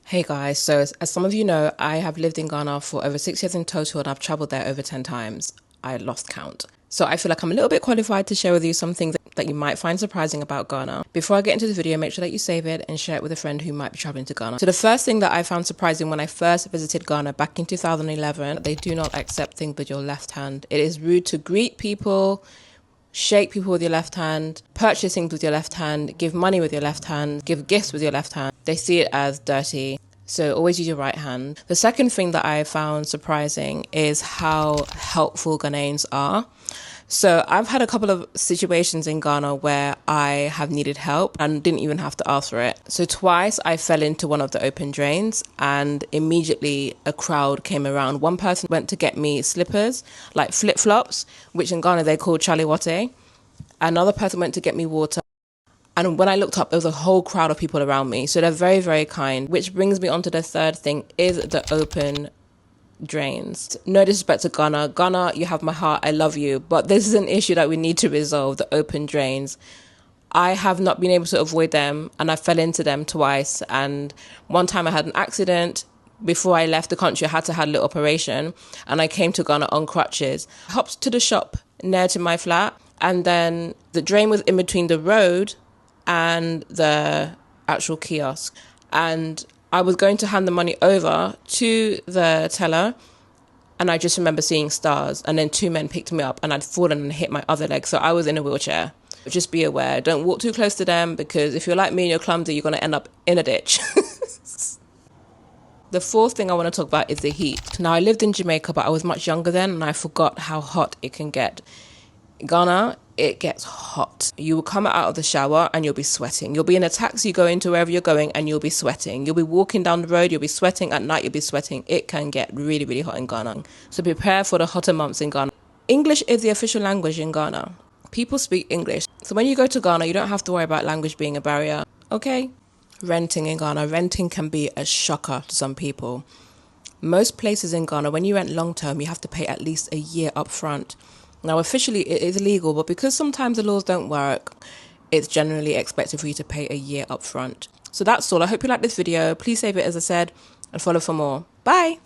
Hey guys, so as some of you know, I have lived in Ghana for over 6 years in total and I've traveled there over 10 times. I lost count. So I feel like I'm a little bit qualified to share with you some things that you might find surprising about Ghana. Before I get into the video, make sure that you save it and share it with a friend who might be traveling to Ghana. So the first thing that I found surprising when I first visited Ghana back in 2011, they do not accept things with your left hand. It is rude to greet people, shake people with your left hand, purchase things with your left hand, give money with your left hand, give gifts with your left hand. They see it as dirty. So always use your right hand. The second thing that I found surprising is how helpful Ghanaians are. So I've had a couple of situations in Ghana where I have needed help and didn't even have to ask for it. So twice I fell into one of the open drains and immediately a crowd came around. One person went to get me slippers, like flip-flops, which in Ghana they call chaliwate. Another person went to get me water. And when I looked up, there was a whole crowd of people around me. So they're very, very kind, which brings me on to the third thing is the open drains. No disrespect to Ghana. Ghana, you have my heart. I love you. But this is an issue that we need to resolve, the open drains. I have not been able to avoid them and I fell into them twice. And one time I had an accident. Before I left the country, I had to have a little operation and I came to Ghana on crutches. I hopped to the shop near to my flat and then the drain was in between the road and the actual kiosk. And I was going to hand the money over to the teller and I just remember seeing stars and then two men picked me up and I'd fallen and hit my other leg. So I was in a wheelchair. Just be aware. Don't walk too close to them because if you're like me and you're clumsy, you're going to end up in a ditch. The fourth thing I want to talk about is the heat. Now, I lived in Jamaica, but I was much younger then and I forgot how hot it can get. Ghana, it gets hot. You will come out of the shower and you'll be sweating. You'll be in a taxi going to wherever you're going and you'll be sweating. You'll be walking down the road, you'll be sweating. At night, you'll be sweating. It can get really, really hot in Ghana. So prepare for the hotter months in Ghana. English is the official language in Ghana. People speak English. So when you go to Ghana, you don't have to worry about language being a barrier. Okay? Renting in Ghana. Renting can be a shocker to some people. Most places in Ghana, when you rent long term, you have to pay at least a year up front. Now, officially, it is illegal, but because sometimes the laws don't work, it's generally expected for you to pay a year up front. So that's all. I hope you like this video. Please save it, as I said, and follow for more. Bye.